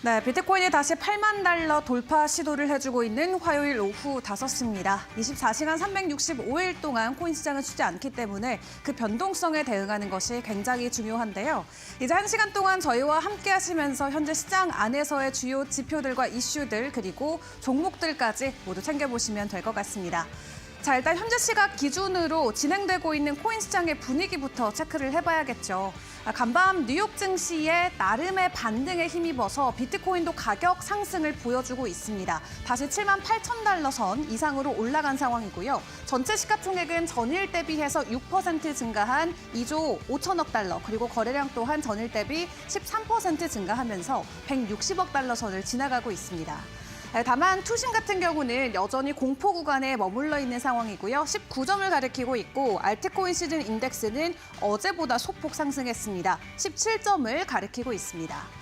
네, 비트코인이 다시 8만 달러 돌파 시도를 해주고 있는 화요일 오후 5시입니다. 24시간 365일 동안 코인 시장은 쉬지 않기 때문에 그 변동성에 대응하는 것이 굉장히 중요한데요. 이제 1시간 동안 저희와 함께 하시면서 현재 시장 안에서의 주요 지표들과 이슈들 그리고 종목들까지 모두 챙겨보시면 될 것 같습니다. 자, 일단 현재 시각 기준으로 진행되고 있는 코인 시장의 분위기부터 체크를 해봐야겠죠. 간밤 뉴욕 증시의 나름의 반등에 힘입어서 비트코인도 가격 상승을 보여주고 있습니다. 다시 7만 8천 달러 선 이상으로 올라간 상황이고요. 전체 시가총액은 전일 대비해서 6% 증가한 2조 5천억 달러, 그리고 거래량 또한 전일 대비 13% 증가하면서 160억 달러 선을 지나가고 있습니다. 다만 투신 같은 경우는 여전히 공포 구간에 머물러 있는 상황이고요. 19점을 가리키고 있고 알트코인 시즌 인덱스는 어제보다 소폭 상승했습니다. 17점을 가리키고 있습니다.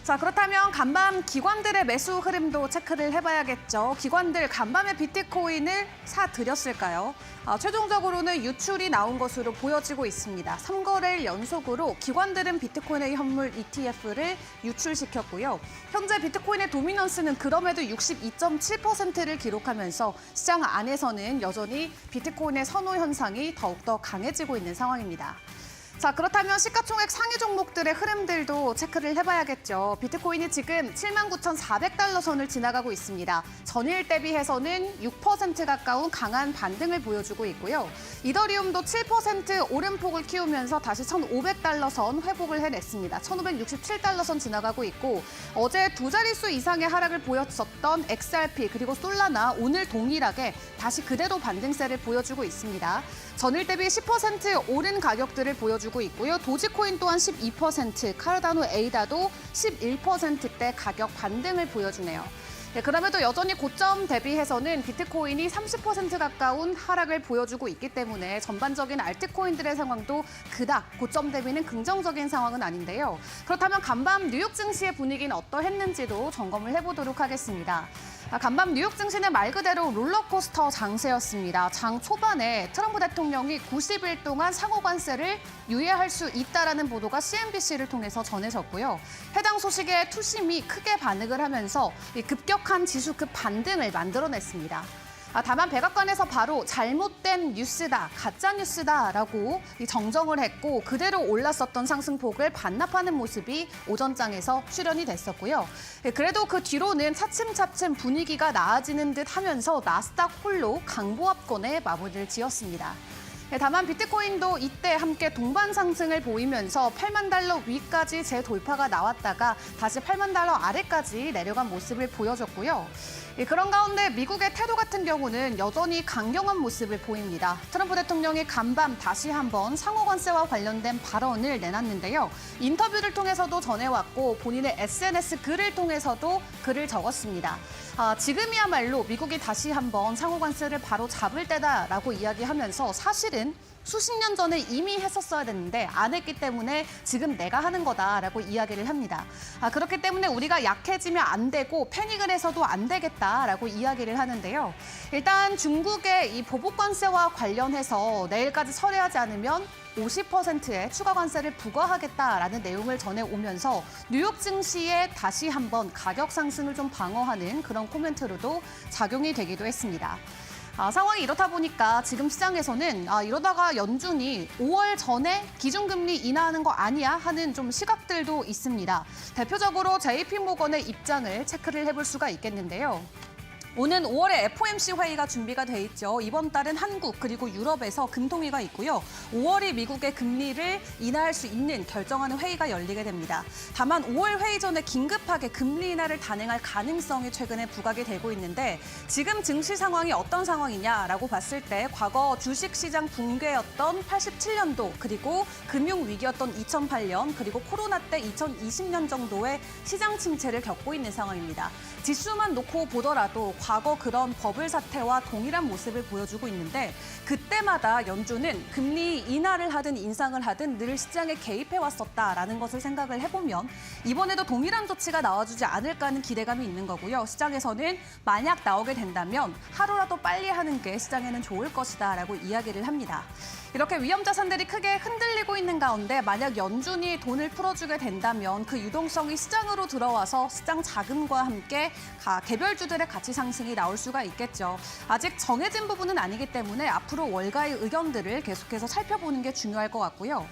자, 그렇다면 간밤 기관들의 매수 흐름도 체크를 해봐야겠죠. 기관들 간밤에 비트코인을 사들였을까요? 최종적으로는 유출이 나온 것으로 보여지고 있습니다. 3거래일 연속으로 기관들은 비트코인의 현물 ETF를 유출시켰고요. 현재 비트코인의 도미넌스는 그럼에도 62.7%를 기록하면서 시장 안에서는 여전히 비트코인의 선호 현상이 더욱더 강해지고 있는 상황입니다. 자, 그렇다면 시가총액 상위 종목들의 흐름들도 체크를 해봐야겠죠. 비트코인이 지금 79,400달러 선을 지나가고 있습니다. 전일 대비해서는 6% 가까운 강한 반등을 보여주고 있고요. 이더리움도 7% 오름폭을 키우면서 다시 1,500달러 선 회복을 해냈습니다. 1,567달러 선 지나가고 있고 어제 두 자릿수 이상의 하락을 보였었던 XRP 그리고 솔라나 오늘 동일하게 다시 그대로 반등세를 보여주고 있습니다. 전일 대비 10% 오른 가격들을 보여주고 있고요. 도지코인 또한 12%, 카르다노 에이다도 11%대 가격 반등을 보여주네요. 네, 그럼에도 여전히 고점 대비해서는 비트코인이 30% 가까운 하락을 보여주고 있기 때문에 전반적인 알트코인들의 상황도 그닥 고점 대비는 긍정적인 상황은 아닌데요. 그렇다면 간밤 뉴욕 증시의 분위기는 어떠했는지도 점검을 해보도록 하겠습니다. 간밤 뉴욕 증시는 말 그대로 롤러코스터 장세였습니다. 장 초반에 트럼프 대통령이 90일 동안 상호 관세를 유예할 수 있다라는 보도가 CNBC를 통해서 전해졌고요. 해당 소식에 투심이 크게 반응을 하면서 급격한 지수급 반등을 만들어냈습니다. 다만 백악관에서 바로 잘못된 뉴스다, 가짜 뉴스다라고 정정을 했고 그대로 올랐었던 상승폭을 반납하는 모습이 오전장에서 출현이 됐었고요. 그래도 그 뒤로는 차츰차츰 분위기가 나아지는 듯 하면서 나스닥 홀로 강보합권에 마무리를 지었습니다. 다만 비트코인도 이때 함께 동반 상승을 보이면서 8만 달러 위까지 재돌파가 나왔다가 다시 8만 달러 아래까지 내려간 모습을 보여줬고요. 그런 가운데 미국의 태도 같은 경우는 여전히 강경한 모습을 보입니다. 트럼프 대통령이 간밤 다시 한번 상호 관세와 관련된 발언을 내놨는데요. 인터뷰를 통해서도 전해왔고 본인의 SNS 글을 통해서도 글을 적었습니다. 지금이야말로 미국이 다시 한번 상호 관세를 바로 잡을 때다라고 이야기하면서 사실은 수십 년 전에 이미 했었어야 됐는데 안 했기 때문에 지금 내가 하는 거다라고 이야기를 합니다. 그렇기 때문에 우리가 약해지면 안 되고 패닉을 해서도 안 되겠다라고 이야기를 하는데요. 일단 중국의 이 보복 관세와 관련해서 내일까지 철회하지 않으면 50%의 추가 관세를 부과하겠다라는 내용을 전해오면서 뉴욕 증시에 다시 한번 가격 상승을 좀 방어하는 그런 코멘트로도 작용이 되기도 했습니다. 상황이 이렇다 보니까 지금 시장에서는 이러다가 연준이 5월 전에 기준금리 인하하는 거 아니야 하는 좀 시각들도 있습니다. 대표적으로 JP모건의 입장을 체크를 해볼 수가 있겠는데요. 오는 5월에 FOMC 회의가 준비가 돼 있죠. 이번 달은 한국 그리고 유럽에서 금통위가 있고요. 5월이 미국의 금리를 인하할 수 있는 결정하는 회의가 열리게 됩니다. 다만 5월 회의 전에 긴급하게 금리 인하를 단행할 가능성이 최근에 부각이 되고 있는데 지금 증시 상황이 어떤 상황이냐라고 봤을 때 과거 주식시장 붕괴였던 87년도 그리고 금융위기였던 2008년 그리고 코로나 때 2020년 정도의 시장 침체를 겪고 있는 상황입니다. 지수만 놓고 보더라도 과거 그런 버블 사태와 동일한 모습을 보여주고 있는데 그때마다 연준은 금리 인하를 하든 인상을 하든 늘 시장에 개입해 왔었다라는 것을 생각을 해보면 이번에도 동일한 조치가 나와주지 않을까 하는 기대감이 있는 거고요. 시장에서는 만약 나오게 된다면 하루라도 빨리 하는 게 시장에는 좋을 것이다라고 이야기를 합니다. 이렇게 위험 자산들이 크게 흔들리고 있는 가운데 만약 연준이 돈을 풀어주게 된다면 그 유동성이 시장으로 들어와서 시장 자금과 함께 개별주들의 가치 상승이 나올 수가 있겠죠. 아직 정해진 부분은 아니기 때문에 앞으로 월가의 의견들을 계속해서 살펴보는 게 중요할 것 같고요.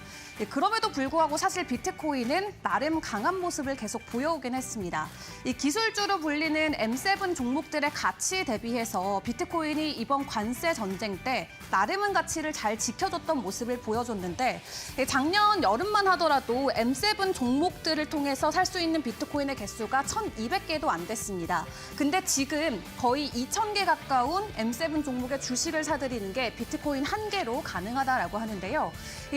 그럼에도 불구하고 사실 비트코인은 나름 강한 모습을 계속 보여오긴 했습니다. 이 기술주로 불리는 M7 종목들의 가치 대비해서 비트코인이 이번 관세 전쟁 때 나름은 가치를 잘 지켜줬던 모습을 보여줬는데 작년 여름만 하더라도 M7 종목들을 통해서 살 수 있는 비트코인의 개수가 1,200개도 안 됐습니다. 근데 지금 거의 2,000개 가까운 M7 종목의 주식을 사들이는 게 비트코인 한 개로 가능하다라고 하는데요.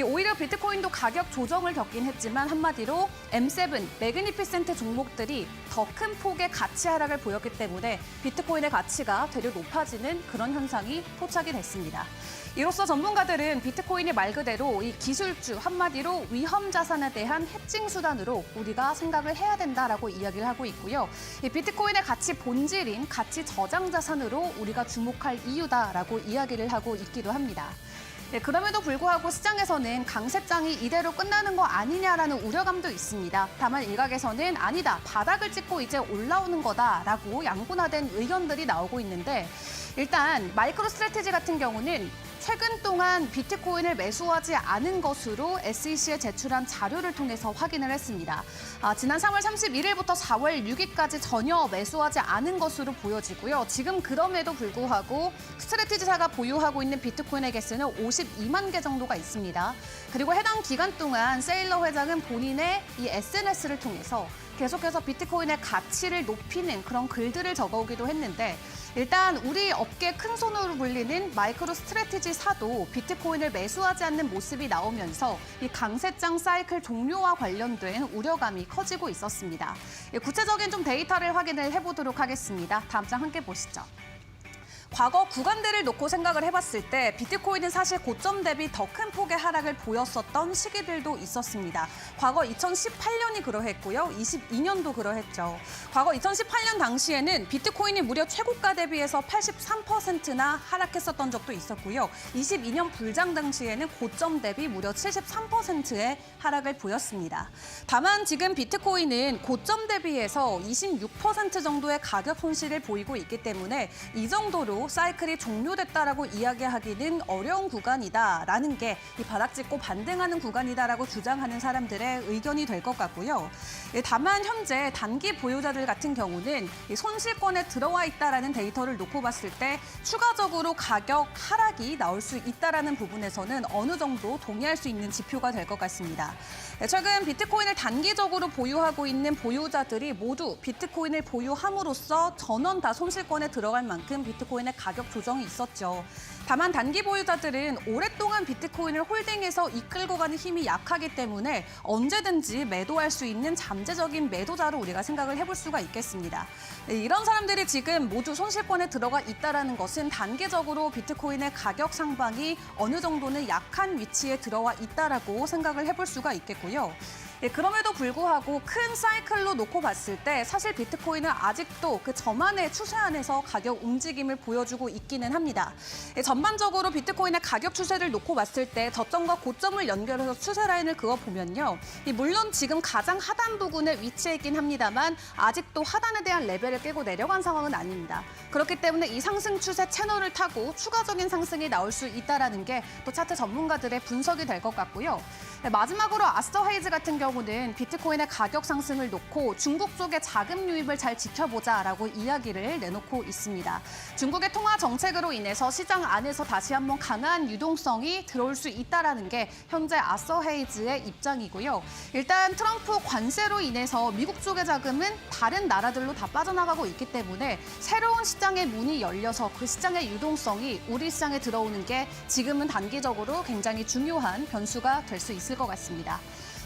오히려 비트코인도 가격 조정을 겪긴 했지만 한마디로 M7, 매그니피센트 종목들이 더 큰 폭의 가치 하락을 보였기 때문에 비트코인의 가치가 되려 높아지는 그런 현상이 포착이 됐습니다. 이로써 전문가들은 비트코인이 말 그대로 이 기술주, 한마디로 위험 자산에 대한 해칭 수단으로 우리가 생각을 해야 된다라고 이야기를 하고 있고요. 이 비트코인의 가치 본질인 가치 저장 자산으로 우리가 주목할 이유다라고 이야기를 하고 있기도 합니다. 그럼에도 불구하고 시장에서는 강세장이 이대로 끝나는 거 아니냐라는 우려감도 있습니다. 다만 일각에서는 아니다, 바닥을 찍고 이제 올라오는 거다라고 양분화된 의견들이 나오고 있는데 일단 마이크로 스트래티지 같은 경우는 최근 동안 비트코인을 매수하지 않은 것으로 SEC에 제출한 자료를 통해서 확인을 했습니다. 지난 3월 31일부터 4월 6일까지 전혀 매수하지 않은 것으로 보여지고요. 지금 그럼에도 불구하고 스트래티지사가 보유하고 있는 비트코인의 개수는 52만 개 정도가 있습니다. 그리고 해당 기간 동안 세일러 회장은 본인의 이 SNS를 통해서 계속해서 비트코인의 가치를 높이는 그런 글들을 적어오기도 했는데 일단 우리 업계 큰 손으로 불리는 마이크로 스트래티지 사도 비트코인을 매수하지 않는 모습이 나오면서 이 강세장 사이클 종료와 관련된 우려감이 커지고 있었습니다. 구체적인 좀 데이터를 확인을 해보도록 하겠습니다. 다음 장 함께 보시죠. 과거 구간대를 놓고 생각을 해봤을 때 비트코인은 사실 고점 대비 더 큰 폭의 하락을 보였었던 시기들도 있었습니다. 과거 2018년이 그러했고요. 22년도 그러했죠. 과거 2018년 당시에는 비트코인이 무려 최고가 대비해서 83%나 하락했었던 적도 있었고요. 22년 불장 당시에는 고점 대비 무려 73%의 하락을 보였습니다. 다만 지금 비트코인은 고점 대비해서 26% 정도의 가격 손실을 보이고 있기 때문에 이 정도로 사이클이 종료됐다라고 이야기하기는 어려운 구간이다라는 게 이 바닥 찍고 반등하는 구간이다라고 주장하는 사람들의 의견이 될 것 같고요. 다만 현재 단기 보유자들 같은 경우는 이 손실권에 들어와 있다라는 데이터를 놓고 봤을 때 추가적으로 가격 하락이 나올 수 있다라는 부분에서는 어느 정도 동의할 수 있는 지표가 될 것 같습니다. 최근 비트코인을 단기적으로 보유하고 있는 보유자들이 모두 비트코인을 보유함으로써 전원 다 손실권에 들어갈 만큼 비트코인의 가격 조정이 있었죠. 다만 단기 보유자들은 오랫동안 비트코인을 홀딩해서 이끌고 가는 힘이 약하기 때문에 언제든지 매도할 수 있는 잠재적인 매도자로 우리가 생각을 해볼 수가 있겠습니다. 이런 사람들이 지금 모두 손실권에 들어가 있다는 것은 단기적으로 비트코인의 가격 상방이 어느 정도는 약한 위치에 들어와 있다라고 생각을 해볼 수가 있겠고요. 그럼에도 불구하고 큰 사이클로 놓고 봤을 때 사실 비트코인은 아직도 그 저만의 추세 안에서 가격 움직임을 보여주고 있기는 합니다. 전반적으로 비트코인의 가격 추세를 놓고 봤을 때 저점과 고점을 연결해서 추세 라인을 그어보면요. 물론 지금 가장 하단 부근에 위치해 있긴 합니다만 아직도 하단에 대한 레벨을 깨고 내려간 상황은 아닙니다. 그렇기 때문에 이 상승 추세 채널을 타고 추가적인 상승이 나올 수 있다는 게 또 차트 전문가들의 분석이 될 것 같고요. 마지막으로 아스터 헤이즈 같은 경우는 비트코인의 가격 상승을 놓고 중국 쪽의 자금 유입을 잘 지켜보자라고 이야기를 내놓고 있습니다. 중국의 통화 정책으로 인해서 시장 안에서 다시 한번 강한 유동성이 들어올 수 있다는 게 현재 아스터 헤이즈의 입장이고요. 일단 트럼프 관세로 인해서 미국 쪽의 자금은 다른 나라들로 다 빠져나가고 있기 때문에 새로운 시장의 문이 열려서 그 시장의 유동성이 우리 시장에 들어오는 게 지금은 단기적으로 굉장히 중요한 변수가 될 수 있을 것 같습니다.